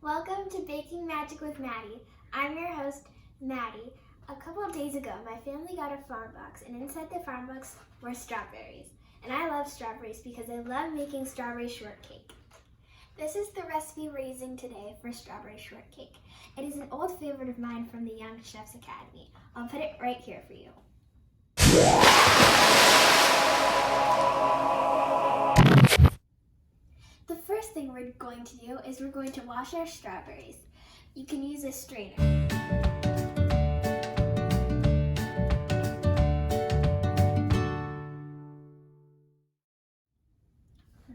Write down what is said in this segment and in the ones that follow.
Welcome to Baking Magic with Maddie. I'm your host, Maddie. A couple of days ago, my family got a farm box, and inside the farm box were strawberries. And I love strawberries because I love making strawberry shortcake. This is the recipe we're using today for strawberry shortcake. It is an old favorite of mine from the Young Chefs Academy. I'll put it right here for you. The first thing we're going to do is we're going to wash our strawberries. You can use a strainer.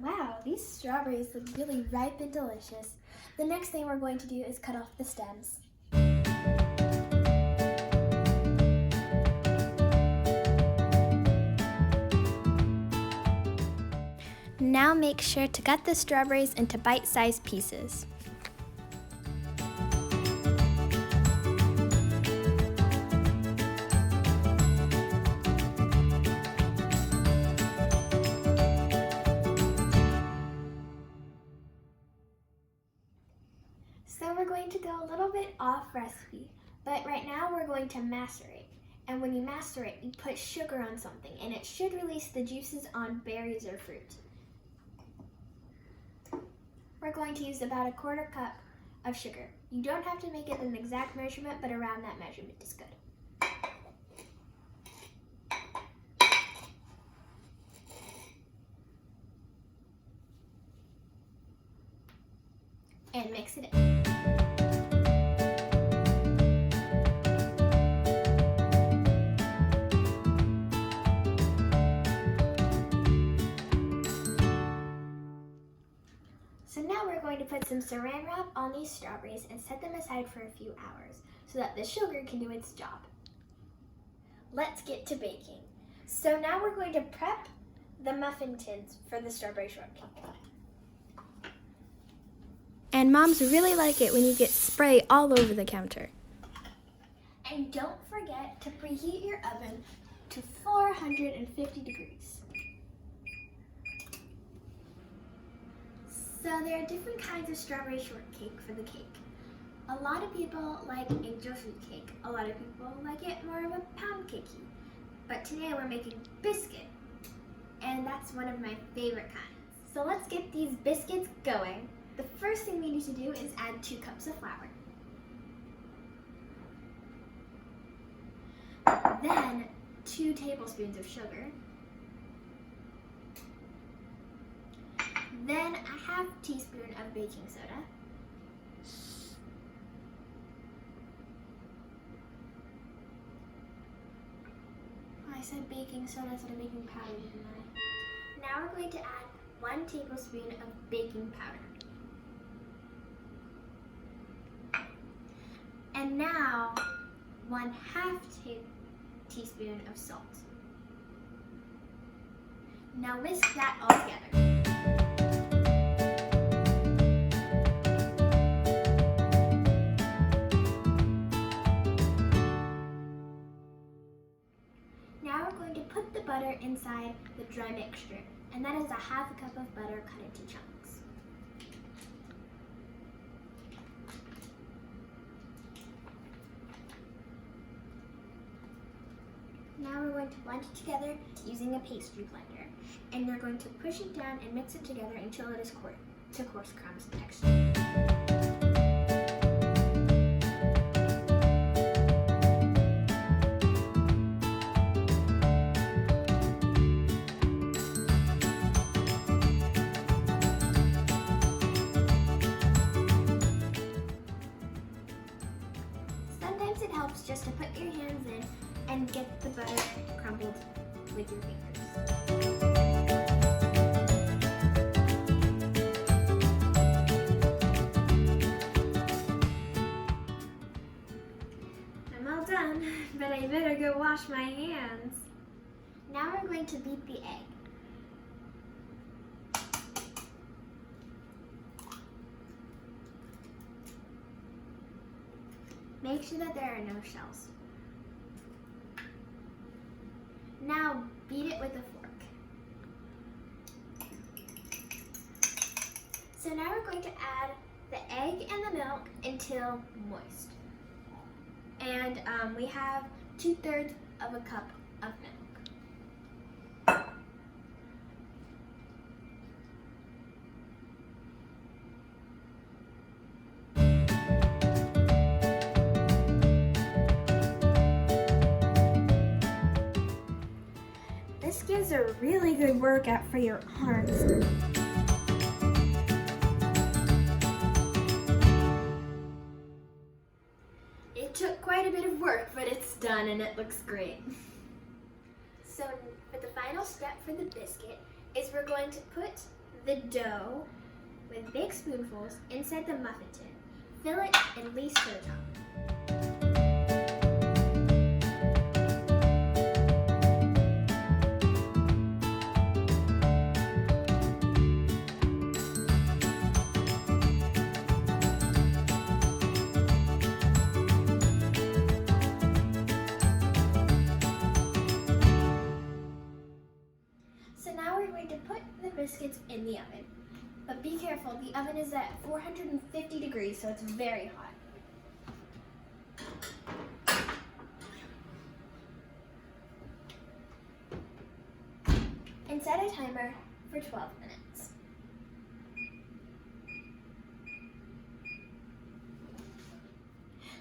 Wow, these strawberries look really ripe and delicious. The next thing we're going to do is cut off the stems. Now make sure to cut the strawberries into bite-sized pieces. So we're going to go a little bit off recipe, but right now we're going to macerate. And when you macerate, you put sugar on something, and it should release the juices on berries or fruit. We're going to use about 1/4 cup of sugar. You don't have to make it an exact measurement, but around that measurement is good. And mix it in. So now we're going to put some saran wrap on these strawberries and set them aside for a few hours so that the sugar can do its job. Let's get to baking. So now we're going to prep the muffin tins for the strawberry shortcake. And moms really like it when you get spray all over the counter. And don't forget to preheat your oven to 450 degrees. So there are different kinds of strawberry shortcake for the cake. A lot of people like angel food cake. A lot of people like it more of a pound cakey. But today we're making biscuit, and that's one of my favorite kinds. So let's get these biscuits going. The first thing we need to do is add 2 cups of flour. Then 2 tablespoons of sugar. Then a 1/2 teaspoon of baking soda. I said baking soda instead of baking powder, didn't I? Now we're going to add 1 tablespoon of baking powder. And now 1/2 teaspoon of salt. Now whisk that all together. Now we're going to put the butter inside the dry mixture, and that is a 1/2 cup of butter cut into chunks. Now we're going to blend it together using a pastry blender, and you're going to push it down and mix it together until it is coarse crumbs texture. Sometimes it helps just to put your hands in and get the butter crumbled with your fingers. I'm all done, but I better go wash my hands. Now we're going to beat the egg. Make sure that there are no shells. Now beat it with a fork. So now we're going to add the egg and the milk until moist. And we have 2/3 of a cup of milk. This gives a really good workout for your arms. It took quite a bit of work, but it's done and it looks great. So for the final step for the biscuit is we're going to put the dough with big spoonfuls inside the muffin tin. Fill it at least to the top. So now we're going to put the biscuits in the oven. But be careful, the oven is at 450 degrees, so it's very hot. And set a timer for 12 minutes.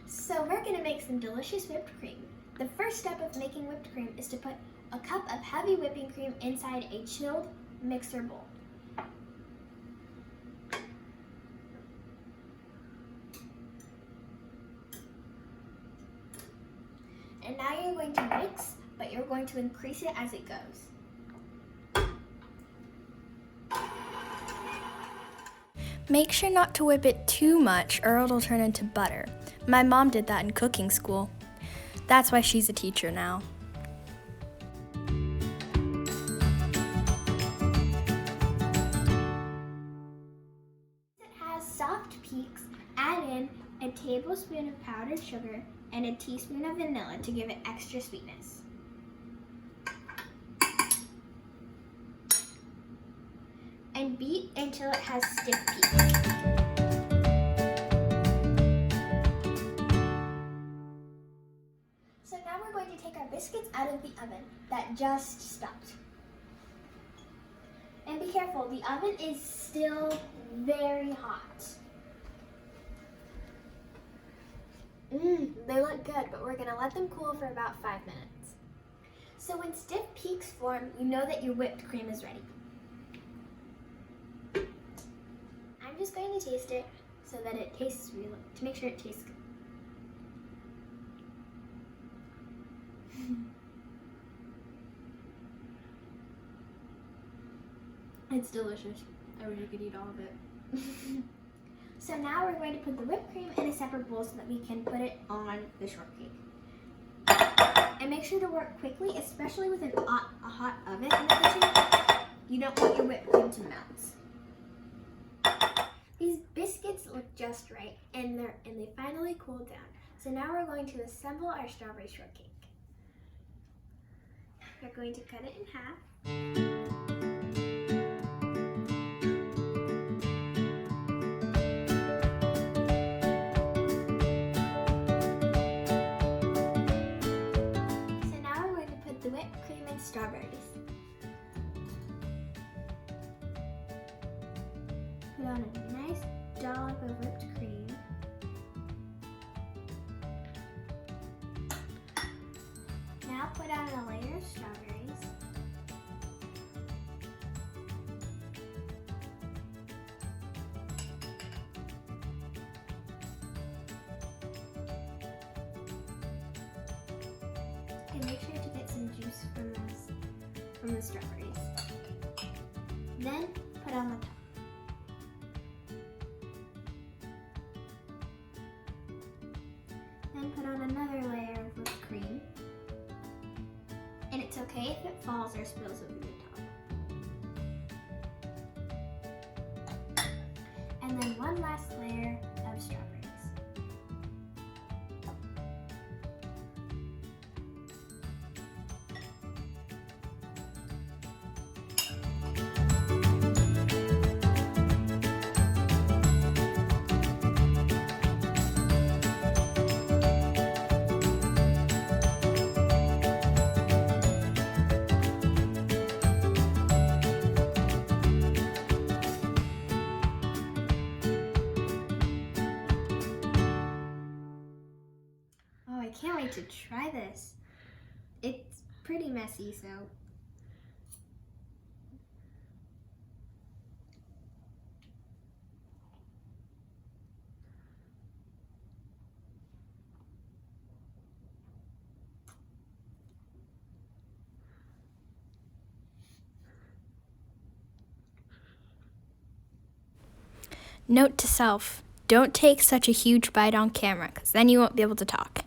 So we're going to make some delicious whipped cream. The first step of making whipped cream is to put a cup of heavy whipping cream inside a chilled mixer bowl. And now you're going to mix, but you're going to increase it as it goes. Make sure not to whip it too much or it'll turn into butter. My mom did that in cooking school. That's why she's a teacher now. It has soft peaks. Add in a tablespoon of powdered sugar and a teaspoon of vanilla to give it extra sweetness. And beat until it has stiff peaks. So now we're going to take our biscuits out of the oven that just stopped. And be careful, the oven is still very hot. They look good, but we're gonna let them cool for about 5 minutes. So when stiff peaks form, you know that your whipped cream is ready. I'm just going to taste it so that it tastes real, to make sure it tastes good. It's delicious. I wish I could eat all of it. So now we're going to put the whipped cream in a separate bowl so that we can put it on the shortcake. And make sure to work quickly, especially with a hot oven in the kitchen. You don't want your whipped cream to melt. These biscuits look just right, and they finally cooled down. So now we're going to assemble our strawberry shortcake. We're going to cut it in half. The whipped cream and strawberries. Put on a nice dollop of whipped cream. Now put on a layer of strawberries. And make sure to get some juice from the strawberries. Then put on the top. Then put on another layer of whipped cream. And it's okay if it falls or spills over the top. And then one last layer of strawberries. can't wait to try this. It's pretty messy, so. Note to self, don't take such a huge bite on camera, because then you won't be able to talk.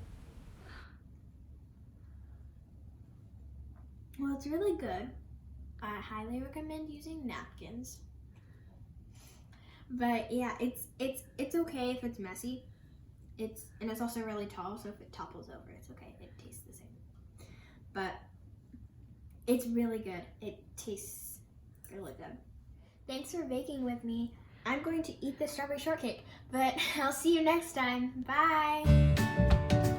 Well, it's really good. I highly recommend using napkins. But yeah, it's okay if it's messy. And it's also really tall, so if it topples over, it's okay. It tastes the same. But it's really good. It tastes really good. Thanks for baking with me. I'm going to eat the strawberry shortcake, but I'll see you next time. Bye.